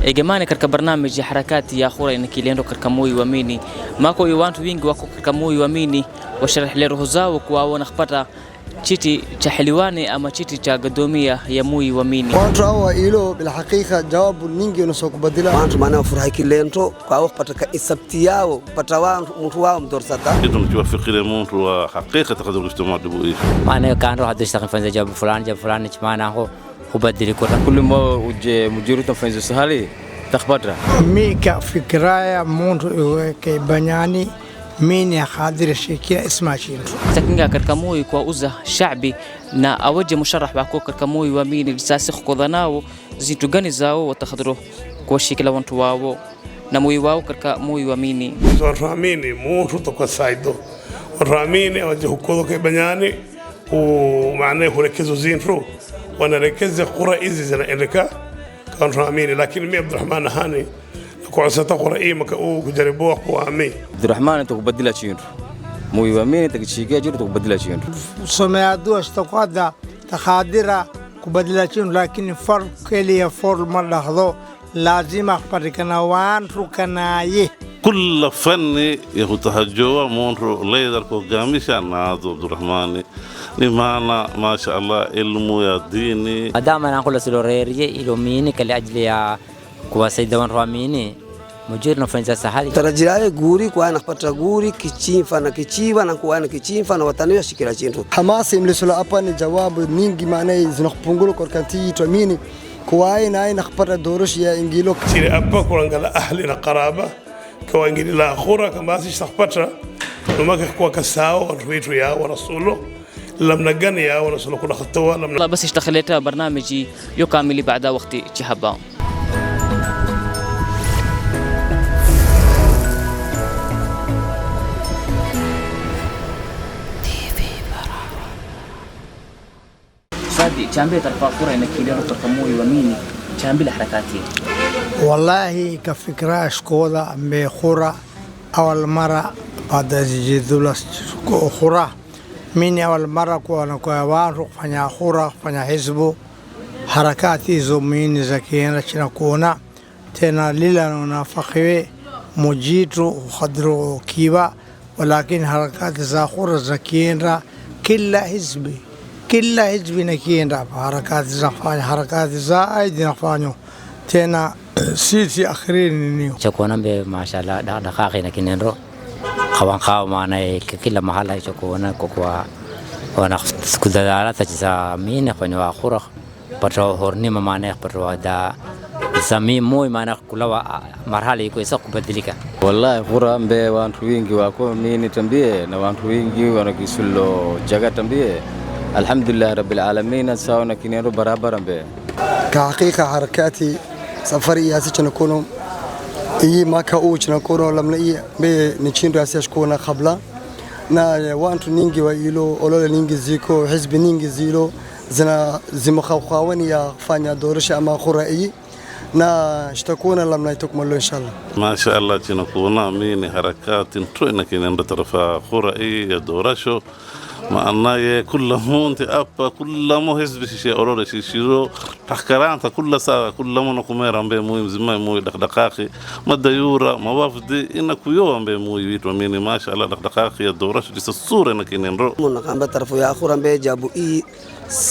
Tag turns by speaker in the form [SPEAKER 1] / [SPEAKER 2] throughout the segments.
[SPEAKER 1] Egemani katika barnamiji ya harakati ya Khura inakiliendo katika moyo waamini. Mako watu wengi wako katika moyo waamini washarih roho zao kuwaona kupata chiti cha hiliwani ama chiti cha gadomia ya moyo waamini.
[SPEAKER 2] Watu hao hilo bila hakika jawabu nyingi unasokubadila.
[SPEAKER 3] Watu maana wafurahi kilento kwa kupata isabti yao pata mtu wao mdorsata.
[SPEAKER 4] Kitu mkiwafikiri mtu wa hakika takaduru ijtimaa dubu.
[SPEAKER 5] Maana kando hadi istakifanya jawabu fulani chimana ho kubadili kwa
[SPEAKER 6] كل ما وجه مجرد تنفذ سهالي تخبرها
[SPEAKER 7] ميكا فكرايا مونتو كيبانياني مين خادر الشيكية اسمها شينتو
[SPEAKER 1] سكنجا كركموي كوأوزة شعبي نا أوجه مشرح بعكو كركموي ومين الساسخ كذناو زيتو جنزاو وتخدره كوشيكلا وانتواو نموي واو كركموي وميني
[SPEAKER 8] راميني مونتو تقصايدو راميني أوجه كذو كيبانياني ومعناه هركزو زينتو وانا ركز قرى إيزي زنا إنك كان راميني لكن مي عبد الرحمن هاني كوعسة قرى إيه مكأو كجربوه وامي
[SPEAKER 6] عبد الرحمن تقبل شيء مو يومين تكشيكي جرو تقبل شيء
[SPEAKER 7] سمعوا استقادا تخادرة قبل شيء لكن فرق كليه فرق ما لحظة لازم أخبر كنوان ركنايه
[SPEAKER 4] كل فن يهتهجوا مونرو ليدر كو جاميشان عبد الرحمن لمانا ما شاء الله علمو يا ديني
[SPEAKER 5] دائما نقول سلوريري إلوميني كالأجل يا كواسيدوان راميني مجرد نفنزا سهالي
[SPEAKER 3] ترجلاي غوري كوانا خبطا غوري كيشينفا na kichiva na kuana kichimfa na wataniwa shikira chintu
[SPEAKER 2] hamasi mlisula hapa ni jawabu nyingi maana zinakupungula kwa kanti tuamini kuwaye na aina khapata dorosh ya ingilo
[SPEAKER 8] siri hapa kulangala ahli na qaraba kwa ingili la khura kama si khapata numaka kwa kasao watu wetu ya wa rasulu لما نجاني يا ورسول كل خطوة لما
[SPEAKER 1] لا بس اشتغلتها برنامجي يكمل بعد وقت جهبا سادي جنبي ترفع كورة إنك كيلو تركموي وميني جنبي الحركاتي
[SPEAKER 7] والله كفكرة شكولا بخورة أول مرة بعد جدول خورة mimi awal mara kwa watu kufanya khura kufanya hizbu harakati hizo mimi za kienda china kuona tena lila na fakhiwe mujitu khadru kiba walakin harakati za khura za kienda kila hizbi na kienda harakati za fanya harakati za aidi nafanya tena sisi akhirini niyo
[SPEAKER 5] chakuona mbe mashallah dakika na kinendo kawan kaw maana kila mahala hicho kuona kwa wana kudadala tachisa mimi kwa khura pato horni maana pato da sami moyo maana kulawa marhala iko isa kubadilika
[SPEAKER 6] wallahi khura mbe watu wengi wako mimi tambie na watu wengi wanakisulo jaga tambie alhamdulillah rabbil alamin sawana kinero barabara mbe
[SPEAKER 2] ka hakika harakati safari ya sisi tunakuno hii maka tunakuno lamna hii be ni chindo asiyashkuona kabla na watu nyingi wa hilo olole nyingi ziko hizbi nyingi zilo zimakhawani ya kufanya dorosha ama khura'i na shtakuna lamna itukmalu inshallah
[SPEAKER 4] ما شاء الله تنكونا من حركات توينا كنا طرف خرائي يا دورشو ما أنا كل مونت أبا كل مو حزب شيء أورو شيء شيرو تحكران كل ساعة كل مو نكمل عم بموي زمان موي دقائق ما ديورا ما وافد إن كيو عم بموي ويتو مني ما شاء الله دقائق يا دورشو جس الصورة نكين نرو
[SPEAKER 3] من كان بطرف يا أخو عم بيجابو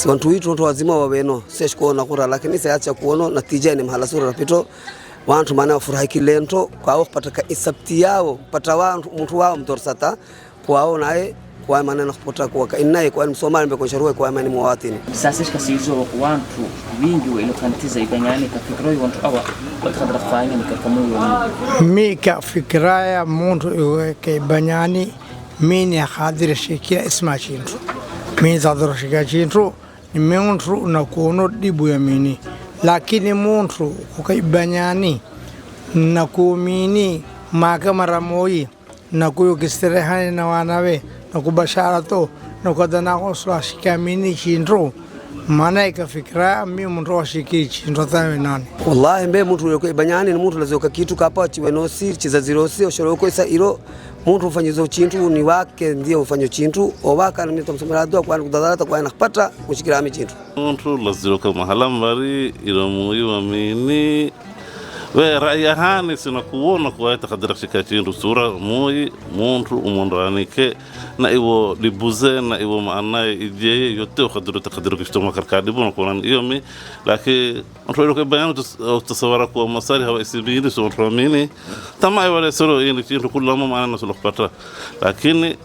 [SPEAKER 3] wantu wetu watu wazima waweno sisi kuona kura lakini sasa kuona natija ni mahala sura rapito watu maana wafurahi kilento kwa kupata isabti yao pata mtu wao mdorsata kwao naye kwa maana nakupata kwa inaye kwa msomali mbe konsharua kwa maana muwatini
[SPEAKER 1] sasa kasizo watu wingi wa ilokantiza ibanyani kafikiroi watu hawa watakadra kufanya nikakamui
[SPEAKER 7] mika fikraya muntu kaibanyani mini khadir shikia isma chintu mimi zadoro shikia chintu ni muntu na kuono dibu ya mini lakini muntu kukaibanyani na kuumini makamara moyi na kuyo kistirehani na wanawe na kubashara to na kudana oswa shikia mini chintu maana ikafikira mimi muntu washiki chintu tawe nani
[SPEAKER 3] wallahi mbe muntu yoko ibanyani ni muntu lazoka kitu kapa chiwenosi chizazirosi oshoroko isa iro muntu ufanyizo chintu ni wake ndiye ufanyo chintu owaka na mtomsomera dua kwa kudadala kwa nakupata kushikira ami chintu
[SPEAKER 4] muntu laziroka mahala mbari ilo muyi wa mini ورأي هاني سنكون كويت قدر شكاكين رسورة موي مونرو ومونرانيك نايو لبوزين نايو معنا يجي يتو قدر تقدر كشتوما كركادبون كونان يومي لكن نروح لك بيان تصورك ومصاري هو اسبيني سو راميني تما ولا سرو يعني كل ما معنا نسلخ فترة لكن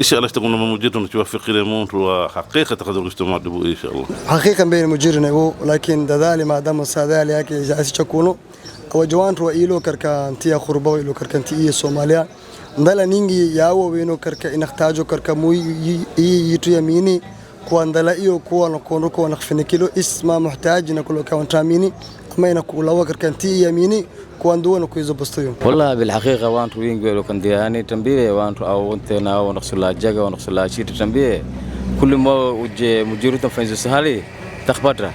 [SPEAKER 4] إن شاء الله تكون موجود ونتوفق إلى مونت وحقيقة تقدر الاجتماع دبو إن شاء الله.
[SPEAKER 2] حقيقة بين مجرنا لكن ذلك ما دام السادة لك إذا أسيتكونوا وجوان رؤيلو كركا أنتيا خربا ويلو كركا أنتيا سوماليا ndala ningi yawo weno karka inahtajo karka mu yitu yamini kwa ndala iyo kuwa nakono kwa nakfinikilo isma muhtaji na kulo kwa ntamini kama inakulawa karka anti yamini kwa nduwa na kuizo postoyo.
[SPEAKER 6] والله بالحقيقة وانتو وينجو لو كان دياني تنبيه وانتو أو أنتنا ونقصلا جاga ونقصلا شيء تنبيه كل ما وجه مجرد فنز سهالي تخبطه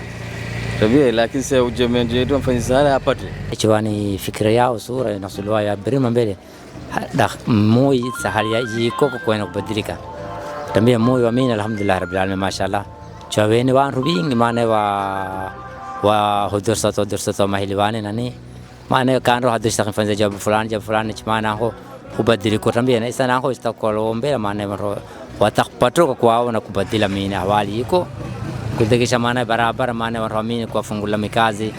[SPEAKER 6] تنبيه لكن سوجه من جديد فنز سهالي أبطل.
[SPEAKER 5] إيشواني فكرة يا وصورة نقصلوا يا بريم بيله dah mui sahalia jiko ko eno badrika tambia mui wa mina alhamdulillah rabbil alamin mashallah chaweni wa rubing mane wa hudursa mahilwane nani mane kanro hadisa kan fanza jab fulan chmana ho kubadili ko tambia na isana ho istakolombe mane wa takpatro kwa na kubadila mina awali iko kudegesha mane barabara mane wa ramini kwa fungula mikazi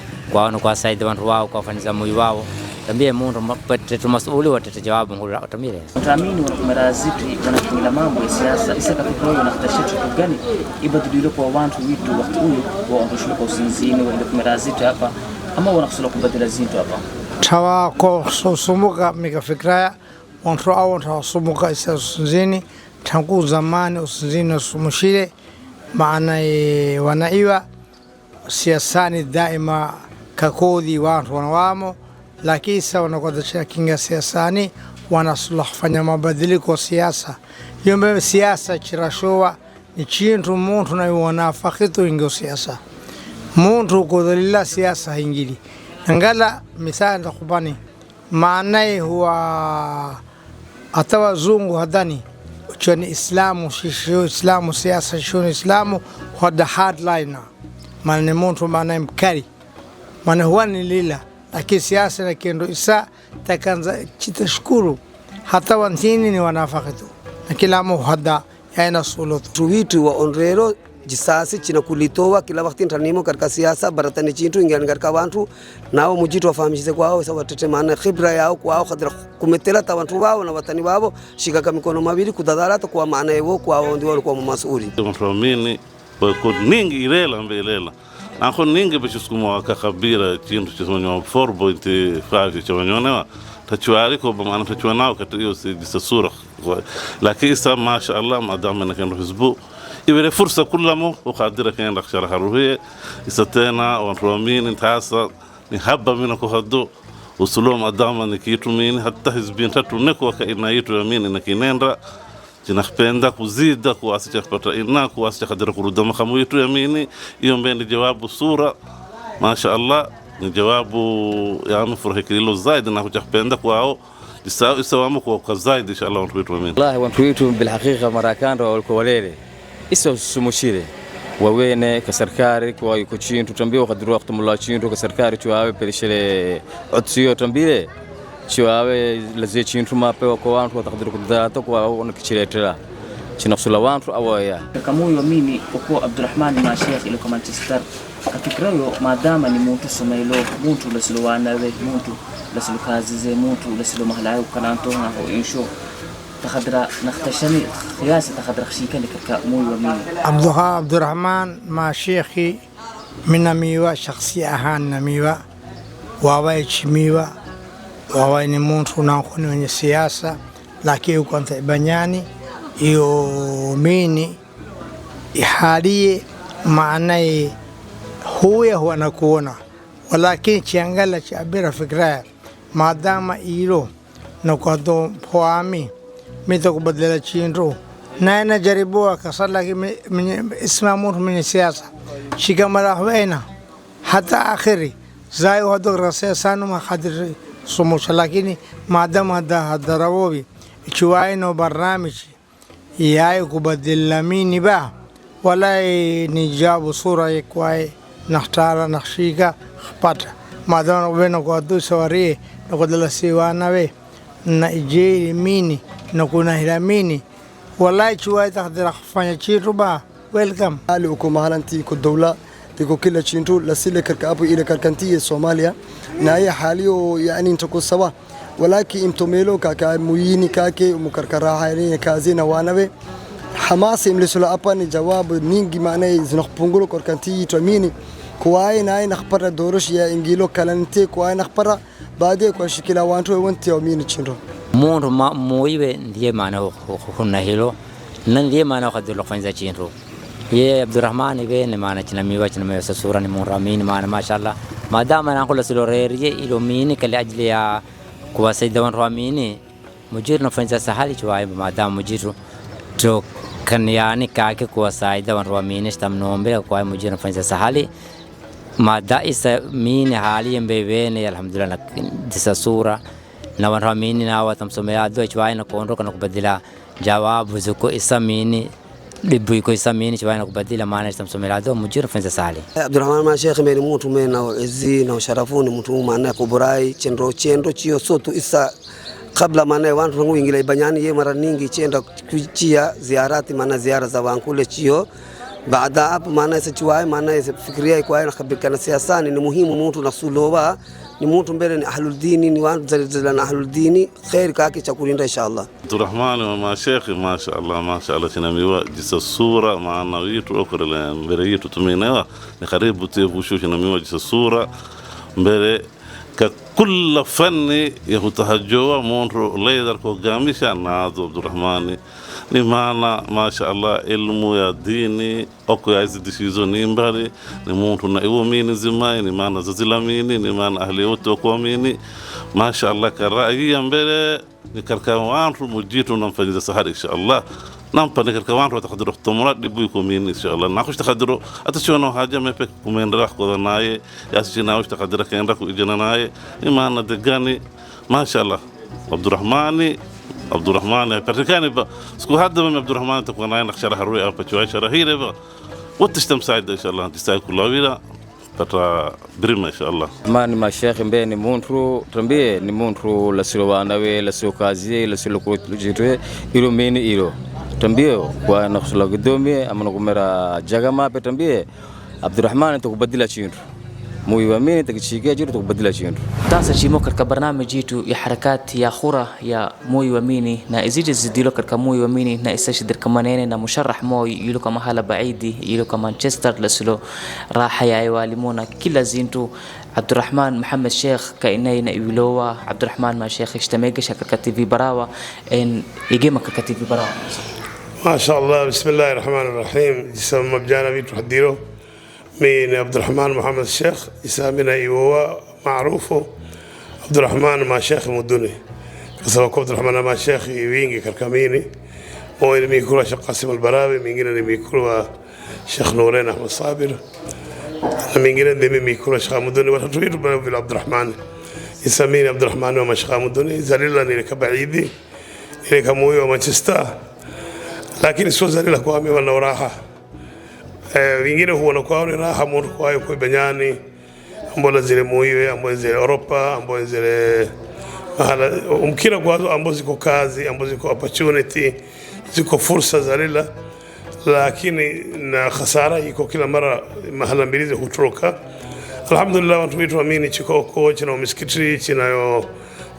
[SPEAKER 5] kwa saidi wao kwa fanza mui wao tambia mundu mapete masuli watete jawabu ngula utamile
[SPEAKER 1] utaamini wanakumera zipi wanakumila mambo ya siasa isaka fikro wanakutashiti gani ibadililo kwa watu witu wakati huyu waondoshwe kwa usinzini wanakumera zipi hapa ama wanakusula kubadila zinto hapa
[SPEAKER 7] tawa ko sumuka mikafikra watu au watu sumuka usinzini tangu zamani usinzini usumushile maana wanaiwa siasani daima kakodi watu wanawamo lakini sasa wanakodesha kinga siasani wanasuluh fanya mabadiliko ya siasa yombe siasa chirashowa ni chintu muntu na wanafakitu ingo siasa muntu kodalila siasa ingili ngala misali takubani maana huwa atawazungu hadani choni islamu shisho islamu siasa shoni islamu hada hardliner maana muntu maana mkali maana huwa ni lila lakini siasa na kendo isa takanza chitashukuru hata wantini ni wanafaqatu na kila muhadda yaina sulutu
[SPEAKER 3] tuwitu wa onrero jisasi china kulitowa kila wakati ntanimo katika siasa baratani chintu ingani katika wantu nao mujitu wafahamishe kwao sawa tete maana khibra yao kwao khadra kumetela ta wantu wao na watani wao shika mikono mabili kudadalata kwa maana yao kwao ndio walikuwa masuli
[SPEAKER 4] mfamini kwa ningi ilela mbelela Anko ninge bishusukuma wakakabira chintu chisonyo 4.5 chawanyona tachuari ko bamana tachuanao katiyo sisasura lakini sa masha Allah madama na kendo hizbu ibere fursa kullamo uqadira kan rakshara haruhiye isatena wa romin intasa ni habba minako haddo usulum adama ni kitu mini hatta hizbin tatu neko ka inayitu yamini na kinenda jinapenda kuzida kuasicha kupata ina kuasicha kadira kuruda makamu yetu yamini hiyo mbele jawabu sura masha Allah ni jawabu ya mfurahikilo zaidi na kujapenda kwao isawamu kwa zaidi inshallah watu wetu yamini
[SPEAKER 6] wallahi watu wetu bilhaqiqa marakando walikuwa walele iso sumushire wawene kasarkari kwa yuko chintu tambio kadru waqtu mulla chintu kasarkari chuawe pelishele otsiyo tambire chuawe laze chintu mapewa kwa watu watakadiru kudata kwa wanakichiletela chinafsula watu awaya
[SPEAKER 1] kama yamini kwa Abdurrahman na Sheikh ile kama Manchester kafikrayo madama ni mtu somailo mtu lasilowana we mtu lasilo kazi ze mtu lasilo mahala kananto na insho تخدر نختشني خياسة تخدر خشيكا لك موي ومين
[SPEAKER 7] عبد الرحمن مع شيخي من ميوا شخصية أهان ميوا ووايش ميوا وواي نمونت وناخون من السياسة لكن كنت بنياني يوميني حالي معناه هو نكونا ولكن شانغالا شابير فكرة ما دام إيرو نقدم فوامي ميتو kubadala chinro na najaribu akasala اسمه من السياسة shikamala huena hata akhiri zai wado rasa sanu ma khadir sumusha lakini maadama hadarawobi ikiwaino barnamij yaay kubadala mini ba wala nijabu sura yakwai nahtara nakhshika khpata madana wena kwa du sawari na kudala siwana we na ijeli mini na kuna hilamini wallahi chuwa takdira kufanya chitu ba welcome
[SPEAKER 2] hali uko mahalanti ku dawla iko kila chintu la sile karka abu ile karkantiye Soomaaliya na ay haliyo yani inta ku sawa walaki imtomelo kaka muyini kake mukarkaraha kazina wanawe hamasi imlisula hapa ni jawabu ningi maana zinakupungula karkantiye tuamini kuwaye na nakhpara dorosh ya ingilo kalante kuwaye nakhpara baadaye kwa shikila wantu wanti yawmini chindo
[SPEAKER 5] mundu muibe ndiye maana kuna hilo na ndiye maana kadilo kwanza chindo ye Abdurrahman ibn maana chinamiwa chinamesa sura ni muramini maana mashallah madama na kula siloreriye ilomini kali ajili ya kuwasaidia watu waamini mujiru nafanya sahali chwaye madama mujiru to kan yani kake kuwasaidia watu waamini stamnombe kwa mujiru nafanya sahali mada isa mini hali mbevene alhamdulillah disa sura na watu waamini na watamsomea dua chwaye na kuondoka na kubadila jawabu zuko isa mini dibu ko isamini chwana kubadila maana itamsomela do mujira fanza sali
[SPEAKER 3] Abdurrahman ma Sheikh mbele mtu mena izi na sharafuni mtu maana kuburai chendo chio sotu isa kabla maana watu wangu ingila ibanyani ye mara nyingi chenda kuchia ziarati maana ziara za wankule chio baada hapo maana isa chiwae maana isa fikiria kwa na kabikana siasani ni muhimu mtu na sulowa ni mtu mbele ni ahlul dini ni watu zalana ahlul dini khair kake cha kulinda inshallah
[SPEAKER 4] Abdurrahman wa mashayikh ma sha Allah tunamiwa jisa sura maana witu okole mbele yetu tumenewa ni karibu tevushu tunamiwa jisa sura mbele ka kulla fanni yahutahajwa monro leader ko gamisha na Abdurrahman ni maana ma sha Allah ilmu ya dini oko ya hizi decizo ni mbali ni mtu na iwamini zimai ni maana zazilamini ni maana ahli wote kuamini ma sha Allah karai mbele ni karka wantu mujitu namfanyiza sahari insha Allah nampa ni karka wantu watakadiru tumrat dibu kumini insha Allah nakush takadiru atachono haja mepe kumendra kwa naye yasina ush takadira kaenda ku ijana naye ni maana degani ma sha Allah Abdurrahman pertikani ba sku hadda min Abdurrahman تكون عين شرح الرؤيا بتشوي شرحيره با وتشتم سعيد ان شاء الله تستاهل كل ويلا ترى بريمه ان شاء الله
[SPEAKER 6] mani mashekhe mbe ni muntu tambie ni muntu la silwana we la sokazi la siloko tujire ilo meni ilo tambie kwa nakhsula gidome amana kumera jagama pe tambie Abdurrahman tukubadila chintu muiwamini takichikia jiru tukubadila chintu
[SPEAKER 1] tasa chimo katika barnamiji yetu ya harakati ya khura ya muiwamini na izidi zidilo katika muiwamini na isashidir kama nene na musharrah moi yilo kama hala baidi yilo kama Manchester lasilo raha ya walimuna kila zintu Abdurrahman Muhammad Sheikh kainayna iwilowa Abdurrahman ma Sheikh ishtamega shaka TV Barawa en igema katika TV Barawa
[SPEAKER 8] ما شاء الله بسم الله الرحمن الرحيم جسم مبجانا بيتو حديرو من عبد الرحمن محمد الشيخ يسامينا ايوه معروفه عبد الرحمن ما شيخ مدني كسبك عبد الرحمن ما شيخ وينجي كركميني هو اللي يكون شيخ قاسم البراوي من جينا اللي يكون شيخ نورين احمد صابر من جينا اللي يكون شيخ مدني ولا تريد بن عبد الرحمن يسميني عبد الرحمن وما شيخ مدني زليلني لك بعيدي لك موي ومانشستر لكن سو زليل كوامي ولا وراها wengine huona kwao ni raha moto kwao kwa Banyani ambola zile muiwe ambola zile Europa ambola zile mahala umkira kwazo ambola ziko kazi ambola ziko opportunity ziko fursa zalila lakini na khasara iko kila mara mahala mbili hutroka alhamdulillah watu wetu amini chikoko china misikiti chinayo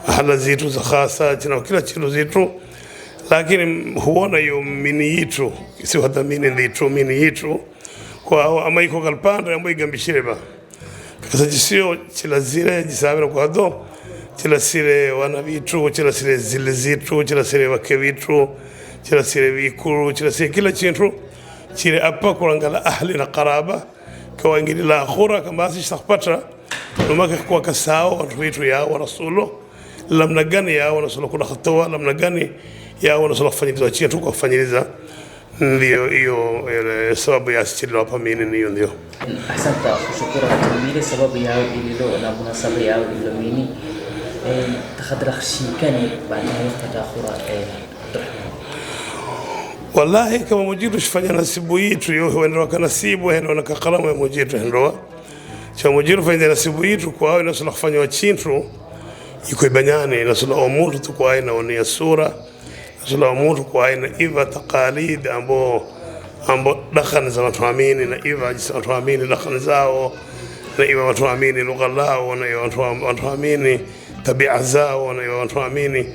[SPEAKER 8] mahala zetu za khasa china kila chilo zetu lakini huona yo mini yitu si wadhamini nditu mini yitu kwa ama iko kalpanda ambayo igambishire ba kasa jisio chila zile jisabira kwa do chila sile wana vitu chila sile zile zitu chila sile wake vitu chila sile vikuru chila sile kila chintu chile apa kulangala ahli na qaraba kwa ingili la akhura kama asishtakpata numaka kwa kasao watu vitu ya wa rasulo lamna gani ya wa rasulo kuna khatawa lamna gani ya wa rasulo kufanyiliza chintu kwa kufanyiliza ndio hiyo sababu ya sitilo hapa mimi niyo ndio
[SPEAKER 1] asante kushukuru kwa sababu yao ililo na munasaba yao ililo mimi تخدر شيكاني بعد ما يفتح خورا
[SPEAKER 8] والله كما مجيرش فanya nasibu yetu yo wendo kanasibu hendo na kakalamu ya mujitu hendo cha mujiru faida nasibu yitu kwa hao inasula kufanywa chintu iko ibanyani inasula omuntu tu kwa aina onia sura inasula omuntu kwa aina iva taqalid ambo dakhan za watu amini na iva jinsi watu amini dakhan zao na iva watu amini lugha lao na iva watu amini tabia zao na iva watu amini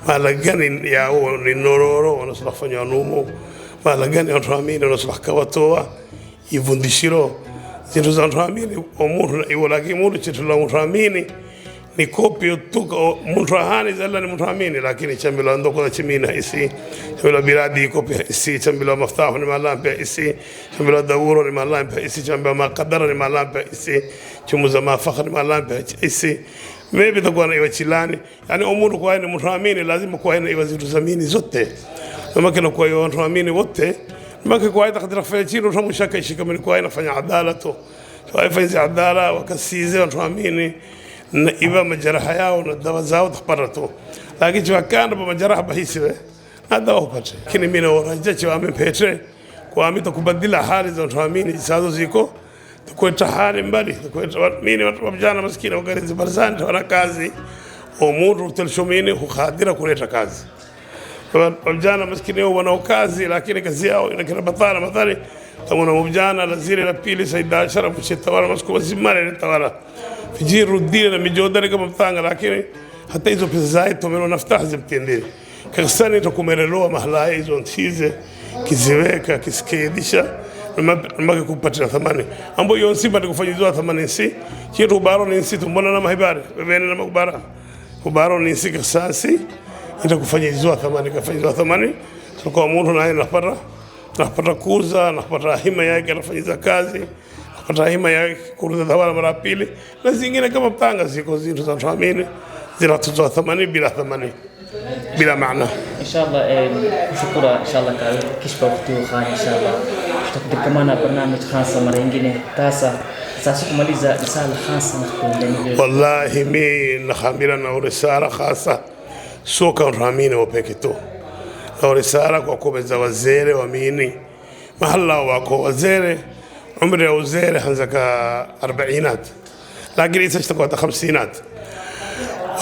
[SPEAKER 8] mala gani yao ni nororo wanasula kufanywa numu mala gani watu amini wanasula kawatoa ivundishiro zintu za watu amini omuntu na iwa laki mulu chitu la watu amini ni kopi utuka mtu ahani zala ni mtu amini lakini chambila ndoko na chimina isi chambila biradi kopi isi chambila maftahu ni malampe isi chambila dawuro ni malampe isi chambila makadara ni malampe isi chumuza mafakha ni malampe isi maybe takuwa na iwa chilani yani omuntu kwa ni mtu amini lazima kwa na iwa zitu zamini zote na kila kwa iwa mtu amini wote maki kwa ita kadra fa chino tamushaka ishikamani kwa inafanya adala to so aifanzi adala wakasize watu amini na iwa majaraha yao na dawa zao taparato lakini wakanda ba majaraha bahisiwe na dawa upate kini mimi naoraje cha amepetre kwa amita kubadila hali za watu amini zisazo ziko tukweta hali mbali tukweta mimi watu vijana maskini wagarizi barzani wana kazi omuntu telshomini hukhadira kuleta kazi vijana maskini wana kazi lakini kazi yao inakira batala madhari tamuna vijana lazire la pili saida sharafu chitawala masku zimare tawala fijiru dina mijodari kama mtanga lakini hata hizo pesa zao tumeno naftaha zimtendele kasani tukumerelewa mahala hizo ntize kiziweka kisikidisha mpaka kupata thamani ambapo yonsi bado kufanyizwa thamani si kitu baro ni si tumbona na mahibari bebene na makubara kubaro ni si kasasi itakufanyizwa thamani kafanyizwa thamani kwa mtu naye napata kuza napata hima yake anafanyiza kazi napata hima yake kuruza tawala mara pili na zingine kama mtanga ziko zitu za thamani zinatuzwa thamani bila maana
[SPEAKER 1] inshallah shukura inshallah ka kishfa kutu khani inshallah tutakuja kama na barnamij khasa mara nyingine sasa kumaliza risala khasa na
[SPEAKER 8] wallahi mimi nakhamira na risala khasa soka ramini wapeke tu na risala kwa kubeza wazere waamini mahala wako wazere umri wa wazere hanzaka 40 lakini sasa tutakuwa 50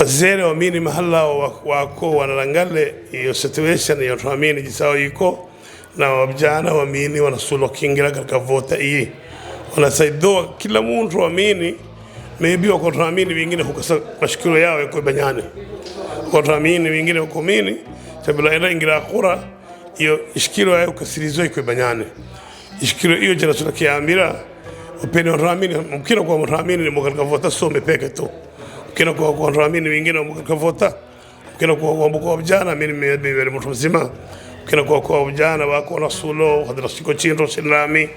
[SPEAKER 8] wazere waamini mahala wako wanalangale hiyo situation ya ramini jisao iko na vijana waamini wanasulu kingira katika vota hii wanasaidia kila mtu waamini maybe wako ramini wengine hukasa mashukuru yao yako banyani kwa ramini wengine wako mini tabila ila ingira khura hiyo ishikiro yao kasirizo iko banyani ishikiro hiyo jana tunakiambira upendo ramini mkira kwa ramini ni mkalika vota some peke tu mkira kwa ramini wengine mkalika vota mkira kwa vijana mimi nimebeba mtu mzima mkira kwa vijana wako na sulo hadra siko chinro silami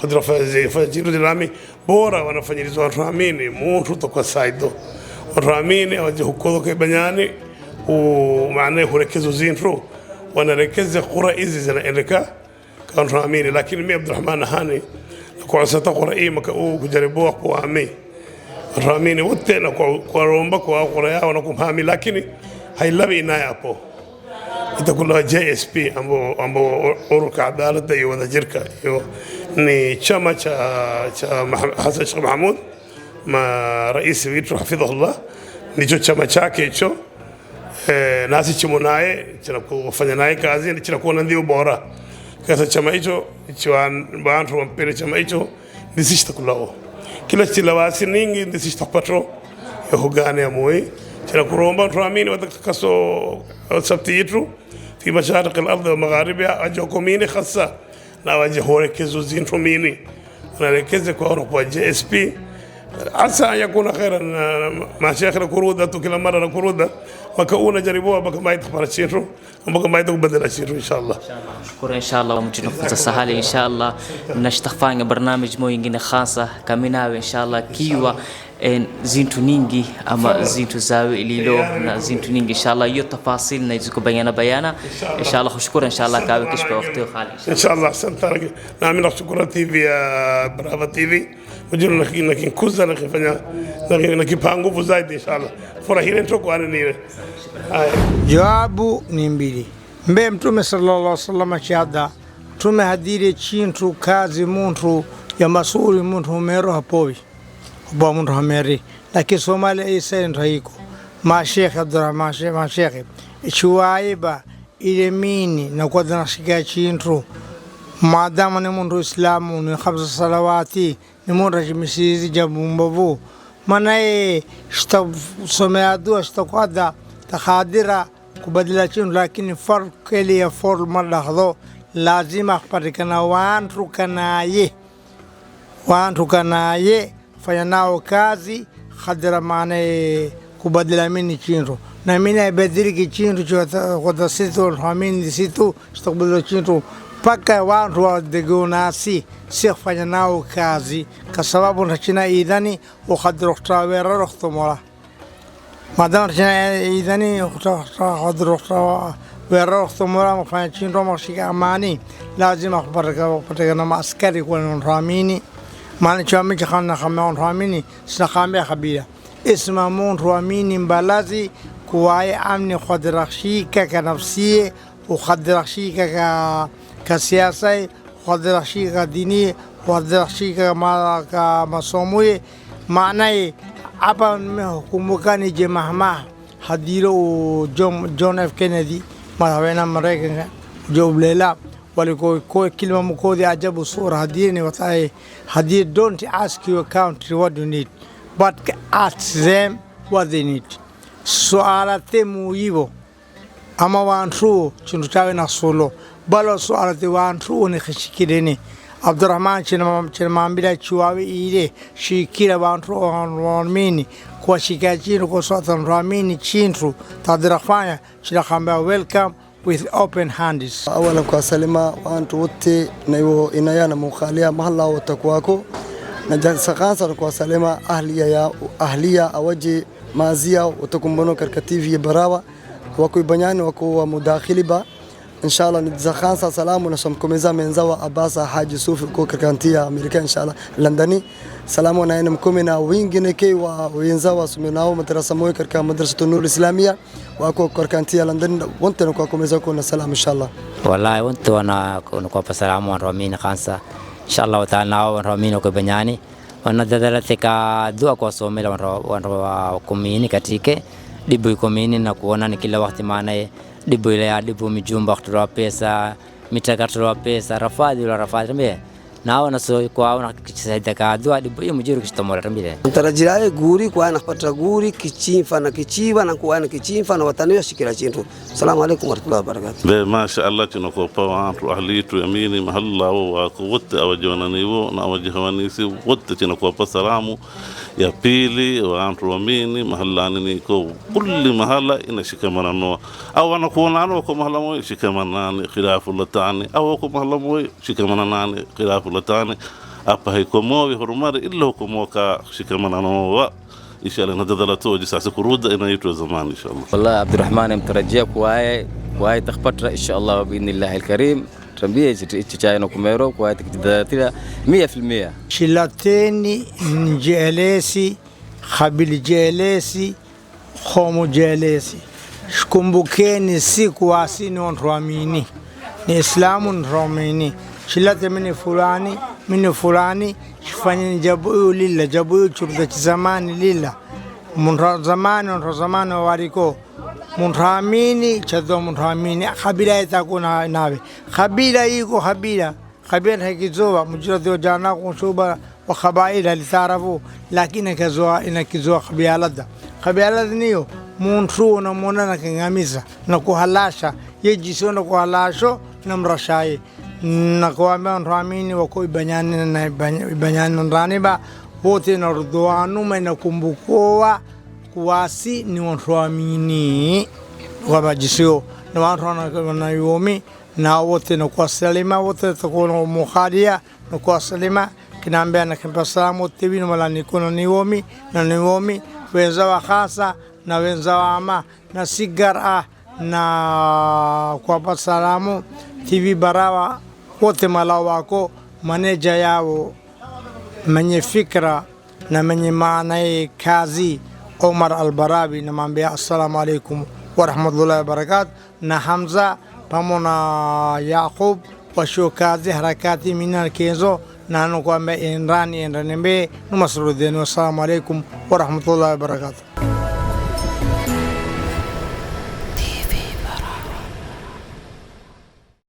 [SPEAKER 8] hadra fajiru dilami bora wanafanyizwa ramini mtu to kwa saido ramini awaje huko kwa banyani ومعناه هركزوا زينرو وانا ركز قرى ايزي زنا كان راميني لكن مي عبد الرحمن هاني كو ستا قرى مكو كجربوا كو امي راميني وتنا كو رومبا كو قرى وانا كو هامي لكن هاي لبي نايا بو itakuwa JSP ambo uruka adalada iyo wanajirka iyo ni chama cha Hassan Sheikh Mahmud ma rais wetu hafidhahullah ndicho chama chake hicho nasi chimunaye kufanya naye kazi ni chinakuwa ndio bora kasa chama hicho bantu wampele chama hicho ndisishtakulao kila chilawasi ningi ndisishtakpatro yohugane amoi chinakuromba tuamini watakaso sabti yetu في مشارق الأرض ومغاربها أجوكميني خاصة لا وجه هوركزو زين روميني أنا ركزت كأوروبا JSP عسى أن يكون خيرا مع شيخنا كرودة كل مرة كرودة مكونا جربوها بك ما يتخبر الشيرو وبك ما يتقبل الشيرو إن شاء الله.
[SPEAKER 1] شكرا إن شاء الله ومجد نفوت سهالة إن شاء الله نشتغل برنامج مو ينجي خاصة كمينا إن شاء الله كيوا zintu ningi ama zintu zawe ililo na zintu ningi inshallah hiyo tafasil na iziko bayana inshallah kushukuru inshallah kawe kishpa wakati khali
[SPEAKER 8] inshallah asante na mimi nashukuru TV ya Brava TV mjuru nakikuza nakifanya nakipa nguvu zaidi inshallah furahia ntoko anile
[SPEAKER 7] jawabu ni mbili mbe mtume sallallahu alaihi wasallam chada tume hadire chintu kazi muntu ya masuri muntu mero hapowi وبامون هميري لكن سومالي إنسان رهيكو ما شيخ عبد الرحمن شيخ ما شيخ شوايبا إلى ميني نقود نشكاچين رو ما دام نمون رو إسلام ونخمس صلواتي نمون رجمسيزي جابون بابو مناي شتو سمعدو اشتقادا تخادرة كبدلاتين لكن فرق كلي فور مرة لازم أخبر كنا وان ركنايه فيناو كازي خدر ماني kubadila mini chinro na mimi naibadiliki chinro kwa situ hamini situ stakubadila chinro paka watu wa degonasi si kufanya nao kazi kwa sababu nachina idhani ukhadrokta wera rokhtomola madam nachina idhani ukhadrokta wera rokhtomola mfanya chinro mashika amani lazima kubaraka patikana maaskari kwa nramini maana chama chakana kama nramini sinakambia kabila اسمه مون روامين مبلازي كواي أمن خدرخشيكا كنفسية وخدرخشيكا كسياسة وخدرخشيكا دينية وخدرخشيكا كمسومية معناه أبا مهكمكاني جمهما هديرو جون اف كينيدي ما مريكا جو بليلا ولكو كلمة مكودي عجب صورة هديرني وطاي هدير don't ask your country what you need but ask them what they need. Sualate muivo ama wantu chunutawe na solo balo sualate wantu ni khishikireni Abdurrahman chinamambira chuawe ile shikira wantu wanmini kwa shikachini kwa sotan ramini chintu tadrafanya chilakamba welcome with open hands.
[SPEAKER 2] Awala kwa salima wantu wote na hiyo inayana mukhalia mahalla watakwako na sakasa kwa salima ahliya awaji mazia watakumbono katika TV Barawa wako ibanyani wako mudakhili ba inshallah nizakhansa salamu na shamkomeza menzawa Abasa Haji Sufi kwa katika Amerika inshallah Londoni salamu na ina mkomena wengine ke wa wenzawa sumenao madrasa moyo katika madrasa Nur Islamia wako katika London wote kwa komeza kwa salamu inshallah
[SPEAKER 5] wallahi wote wana kwa salamu wa Ramini khansa inshallah wa ta'ala wa Ramini kwa banyani wanadadalatika dua kwa somela wa kumini katike dibu kumini na kuona ni kila wakati maana dibu ile ya dibu mijumba kutoa pesa mitakato pesa rafadhi mbe nao na so kwa na kisaidia dua dibu hiyo mjiru kistomora tambile
[SPEAKER 3] mtarajiraye guri kwa anapata guri kichimfa na kichiva na kwa kichimfa na wataniwa shikira chintu. Asalamu alaykum wa rahmatullahi wa barakatuh.
[SPEAKER 4] Be masha Allah tunakopa watu ahlitu yamini mahalla wa wote awajonaniwo na awajihawanisi wote tunakopa salamu ya pili watu waamini mahallani niko kulli mahalla inashikamana no au wanakuona kwa mahalla moja shikamanani khilafu latani au kwa mahalla moja shikamana nani khilafu latani hapa haiko moyo hurumari illa hukumoka shikamana no inshallah nadadalato jisasa kuruda inaitwa zamani inshallah.
[SPEAKER 6] Wallahi Abdurrahman mtarajia kuwae takhpatra inshallah biidhnillah alkarim tambie chichayano kumero kwa tikidatira 100%.
[SPEAKER 7] Shilateni njelesi khabili jelesi khomu jelesi shkumbukeni siku wasini onramini ni islamu nramini shilate mini fulani shifanyeni jabu lilla jabu churda zamani lilla munrazamani wariko munramini chado munramini khabila itakuna nawe khabila iko khabila hakizoa mujirad jana kusuba wa khabaila litarafu lakini kazoa inakizoa khabila niyo muntu na mona na kingamiza na kuhalasha yejiso na kuhalasho na mrashai na kuambia nramini wako ibanyani nraniba wote na rudwanu na kumbukoa kuwasi ni nramini wabajisio na watu na yomi na wote na kwa salima wote takuwa mukhadia na kwa salima kinaambia na kimpa salamu tibi na mala nikono niwomi wenzawa khasa na wenzawa ama na sigara na kwa salamu TV Barawa wote mala wako maneja yao mwenye fikra na mwenye maana kazi Omar Al-Barabi na mwambia assalamu alaikum wa rahmatullahi wa barakatuh na Hamza pamoja na Yaqub washo kazi harakati mina kenzo nanu kwa me inrani inrani be numasrudin. Wassalamu alaikum wa rahmatullahi wa barakatuh.